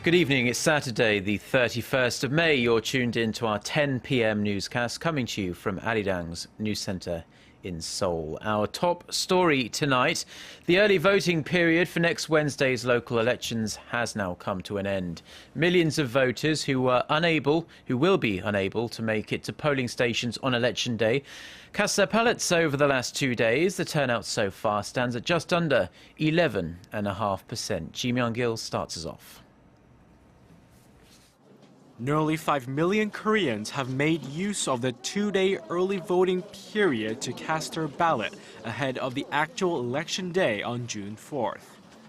Good evening. It's Saturday, the 31st of May. You're tuned in to our 10 p.m. newscast coming to you from Arirang's news centre in Seoul. Our top story tonight: the early voting period for next Wednesday's local elections has now come to an end. Millions of voters who will be unable to make it to polling stations on election day cast their ballots over the last 2 days. The turnout so far stands at just under 11.5%. Myung-kil starts us off. Nearly 5 million Koreans have made use of the 2-day early voting period to cast their ballot ahead of the actual election day on June 4th.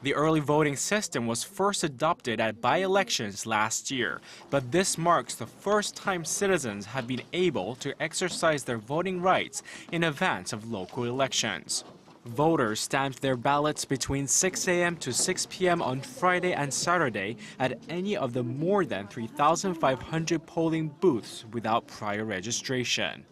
The early voting system was first adopted at by-elections last year, but this marks the first time citizens have been able to exercise their voting rights in advance of local elections. Voters stamped their ballots between 6 a.m. to 6 p.m. on Friday and Saturday at any of the more than 3,500 polling booths without prior registration.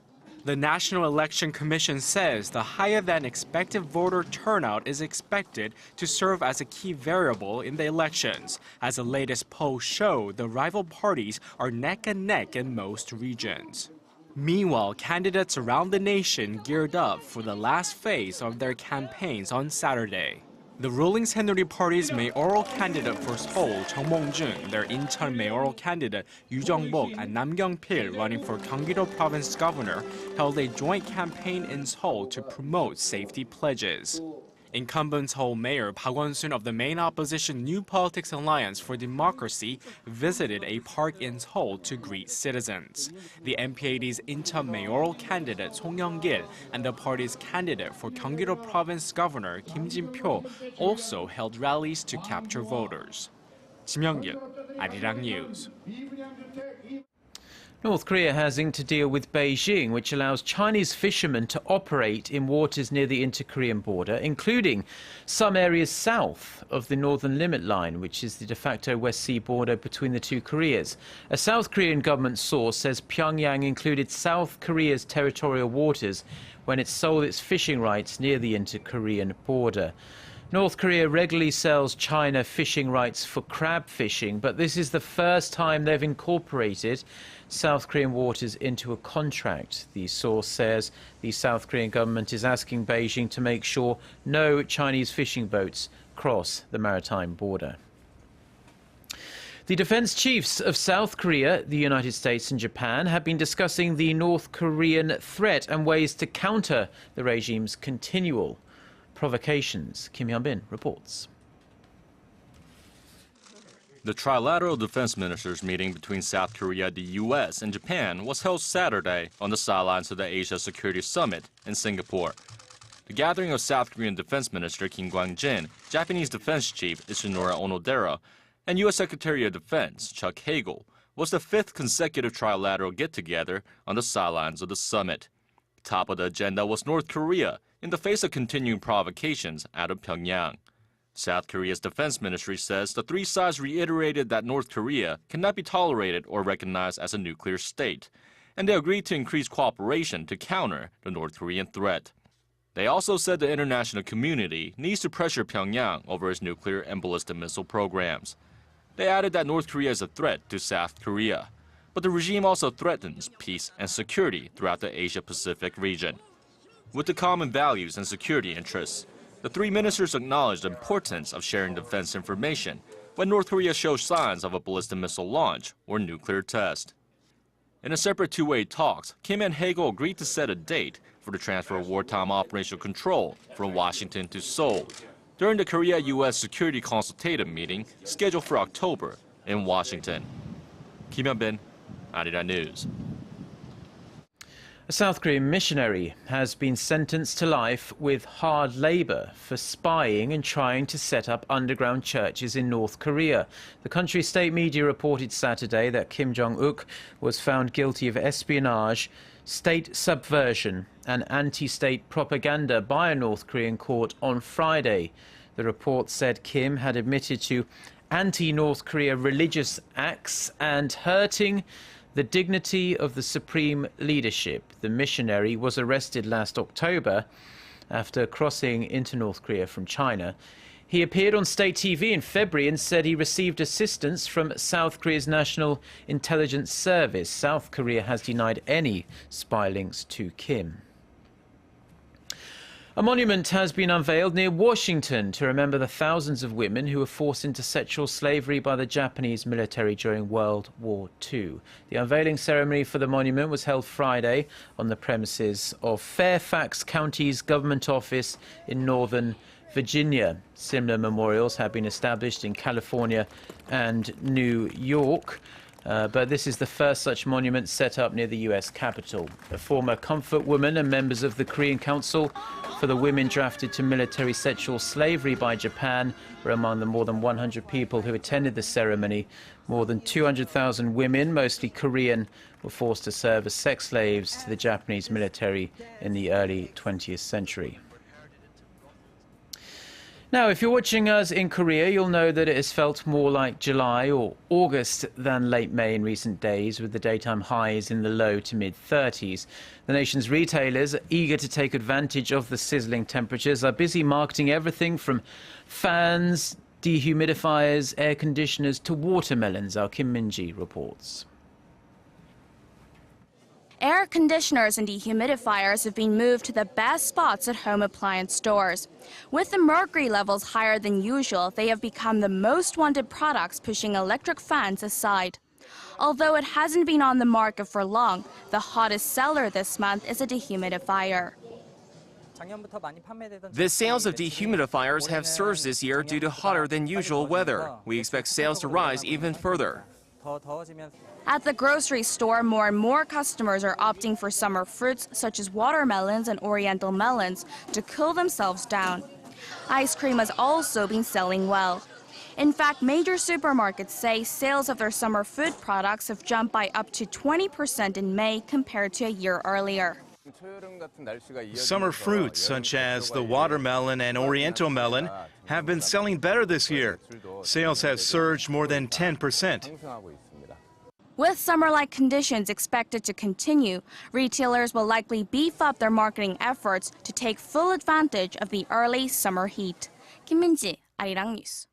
The National Election Commission says the higher-than-expected voter turnout is expected to serve as a key variable in the elections, as the latest polls show the rival parties are neck and neck in most regions. Meanwhile, candidates around the nation geared up for the last phase of their campaigns on Saturday. The ruling Saenuri Party's mayoral candidate for Seoul, Chung Mong-jun, their Incheon mayoral candidate Yu Jung-bok, and Nam Kyung-pil running for Gyeonggi-do province governor held a joint campaign in Seoul to promote safety pledges. Incumbent Seoul Mayor Park Won-soon of the main opposition New Politics Alliance for Democracy visited a park in Seoul to greet citizens. The NPAD's Incheon mayoral candidate Song Myung-kil and the party's candidate for Gyeonggi-do province governor Kim Jin-pyo also held rallies to capture voters. Myung-kil, Arirang News. North Korea having to deal with Beijing, which allows Chinese fishermen to operate in waters near the inter-Korean border, including some areas south of the northern limit line, which is the de facto West Sea border between the two Koreas. A South Korean government source says Pyongyang included South Korea's territorial waters when it sold its fishing rights near the inter-Korean border. North Korea regularly sells China fishing rights for crab fishing, but this is the first time they've incorporated South Korean waters into a contract. The source says the South Korean government is asking Beijing to make sure no Chinese fishing boats cross the maritime border. The defense chiefs of South Korea, the United States and Japan have been discussing the North Korean threat and ways to counter the regime's continual provocations. Kim Hyun-bin reports. The trilateral defense ministers meeting between South Korea, the U.S., and Japan was held Saturday on the sidelines of the Asia Security Summit in Singapore. The gathering of South Korean Defense Minister Kim Kwang-jin, Japanese Defense Chief Ishinori Onodera, and U.S. Secretary of Defense Chuck Hagel was the fifth consecutive trilateral get-together on the sidelines of the summit. Top of the agenda was North Korea in the face of continuing provocations out of Pyongyang. South Korea's defense ministry says the three sides reiterated that North Korea cannot be tolerated or recognized as a nuclear state, and they agreed to increase cooperation to counter the North Korean threat. They also said the international community needs to pressure Pyongyang over its nuclear and ballistic missile programs. They added that North Korea is a threat to South Korea, but the regime also threatens peace and security throughout the Asia-Pacific region. With the common values and security interests, the three ministers acknowledged the importance of sharing defense information when North Korea shows signs of a ballistic missile launch or nuclear test. In a separate two-way talks, Kim and Hagel agreed to set a date for the transfer of wartime operational control from Washington to Seoul during the Korea-U.S. Security Consultative Meeting scheduled for October in Washington. Kim Hyun-bin, Arirang News. A South Korean missionary has been sentenced to life with hard labor for spying and trying to set up underground churches in North Korea. The country's state media reported Saturday that Kim Jong-uk was found guilty of espionage, state subversion and anti-state propaganda by a North Korean court on Friday. The report said Kim had admitted to anti-North Korea religious acts and hurting the dignity of the supreme leadership. The missionary was arrested last October after crossing into North Korea from China. He appeared on state TV in February and said he received assistance from South Korea's National Intelligence Service. South Korea has denied any spy links to Kim. A monument has been unveiled near Washington to remember the thousands of women who were forced into sexual slavery by the Japanese military during World War II. The unveiling ceremony for the monument was held Friday on the premises of Fairfax County's government office in Northern Virginia. Similar memorials have been established in California and New York. But this is the first such monument set up near the U.S. Capitol. A former comfort woman and members of the Korean Council for the Women drafted to military sexual slavery by Japan were among the more than 100 people who attended the ceremony. More than 200,000 women, mostly Korean, were forced to serve as sex slaves to the Japanese military in the early 20th century. Now, if you're watching us in Korea, you'll know that it has felt more like July or August than late May in recent days, with the daytime highs in the low to mid-30s. The nation's retailers, eager to take advantage of the sizzling temperatures, are busy marketing everything from fans, dehumidifiers, air conditioners to watermelons, our Kim Min-ji reports. Air conditioners and dehumidifiers have been moved to the best spots at home appliance stores. With the mercury levels higher than usual, they have become the most wanted products, pushing electric fans aside. Although it hasn't been on the market for long, the hottest seller this month is a dehumidifier. The sales of dehumidifiers have surged this year due to hotter than usual weather. We expect sales to rise even further. At the grocery store, more and more customers are opting for summer fruits such as watermelons and oriental melons to cool themselves down. Ice cream has also been selling well. In fact, major supermarkets say sales of their summer food products have jumped by up to 20% in May compared to a year earlier. Summer fruits such as the watermelon and oriental melon have been selling better this year. Sales have surged more than 10%. With summer-like conditions expected to continue, retailers will likely beef up their marketing efforts to take full advantage of the early summer heat. Kim Min-ji, Arirang News.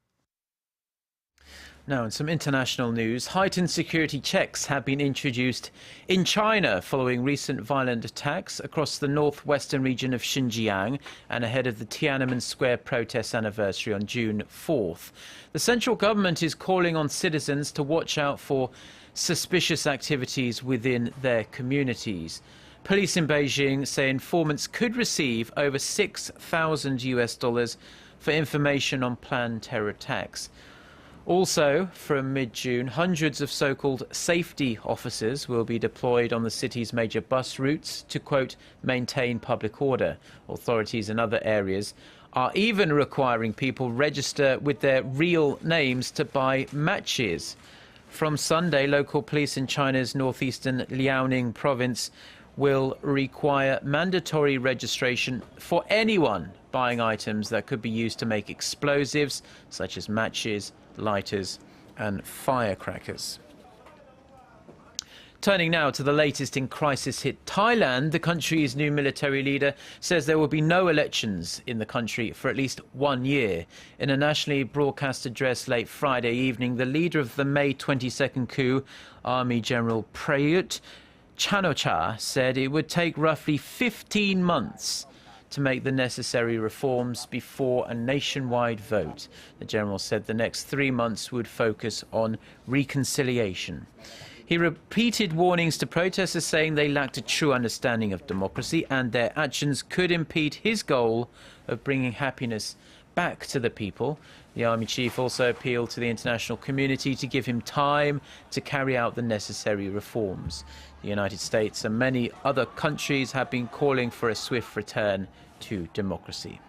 Now, in some international news, heightened security checks have been introduced in China following recent violent attacks across the northwestern region of Xinjiang and ahead of the Tiananmen Square protest anniversary on June 4th. The central government is calling on citizens to watch out for suspicious activities within their communities. Police in Beijing say informants could receive over $6,000 for information on planned terror attacks. Also, from mid-June, hundreds of so-called safety officers will be deployed on the city's major bus routes to, quote, maintain public order. Authorities in other areas are even requiring people register with their real names to buy matches. From Sunday, local police in China's northeastern Liaoning province will require mandatory registration for anyone buying items that could be used to make explosives, such as matches, lighters and firecrackers. Turning now to the latest in crisis-hit Thailand, the country's new military leader says there will be no elections in the country for at least 1 year. In a nationally broadcast address late Friday evening, the leader of the May 22nd coup, Army General Prayut Chan-o-cha, said it would take roughly 15 months to make the necessary reforms before a nationwide vote. The general said the next 3 months would focus on reconciliation. He repeated warnings to protesters, saying they lacked a true understanding of democracy and their actions could impede his goal of bringing happiness back to the people. The army chief also appealed to the international community to give him time to carry out the necessary reforms. The United States and many other countries have been calling for a swift return to democracy.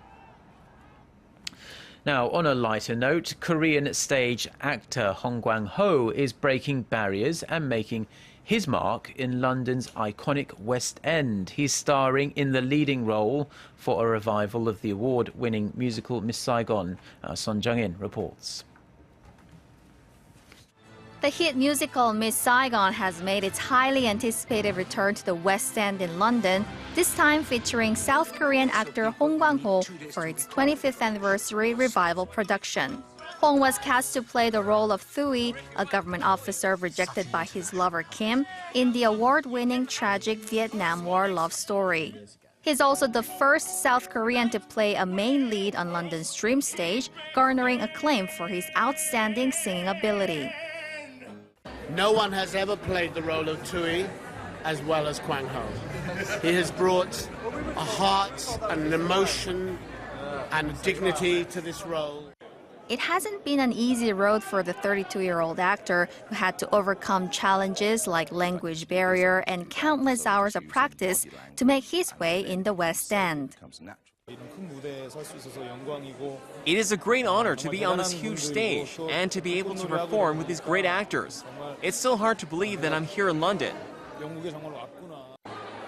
Now, on a lighter note, Korean stage actor Hong Kwang-ho is breaking barriers and making his mark in London's iconic West End. He's starring in the leading role for a revival of the award-winning musical Miss Saigon. Son Jung-in reports. The hit musical Miss Saigon has made its highly anticipated return to the West End in London, this time featuring South Korean actor Hong Kwang-ho for its 25th anniversary revival production. Hong was cast to play the role of Thuy, a government officer rejected by his lover Kim, in the award-winning tragic Vietnam War love story. He's also the first South Korean to play a main lead on London's Dream Stage, garnering acclaim for his outstanding singing ability. No one has ever played the role of Thuy as well as Kwang-ho. He has brought a heart and an emotion and a dignity to this role. It hasn't been an easy road for the 32-year-old actor who had to overcome challenges like language barrier and countless hours of practice to make his way in the West End. It is a great honor to be on this huge stage and to be able to perform with these great actors. It's still hard to believe that I'm here in London.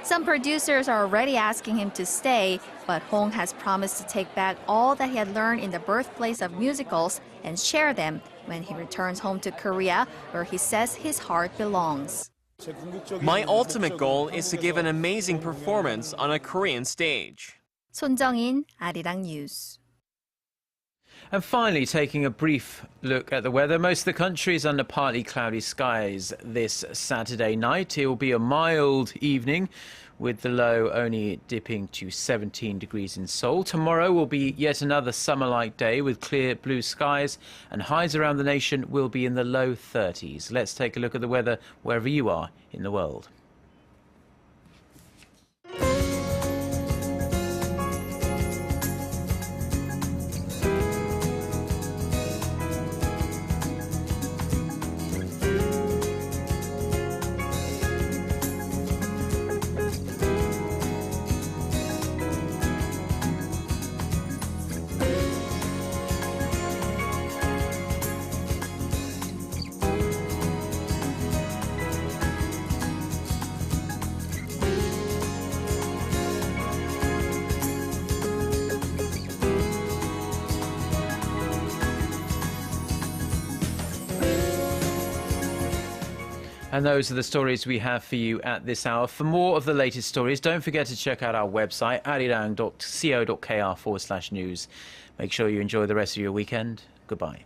Some producers are already asking him to stay, but Hong has promised to take back all that he had learned in the birthplace of musicals and share them when he returns home to Korea, where he says his heart belongs. My ultimate goal is to give an amazing performance on a Korean stage. 손정인, Arirang News. And finally, taking a brief look at the weather. Most of the country is under partly cloudy skies this Saturday night. It will be a mild evening with the low only dipping to 17 degrees in Seoul. Tomorrow will be yet another summer-like day with clear blue skies, and highs around the nation will be in the low 30s. Let's take a look at the weather wherever you are in the world. And those are the stories we have for you at this hour. For more of the latest stories, don't forget to check out our website, arirang.co.kr/news. Make sure you enjoy the rest of your weekend. Goodbye.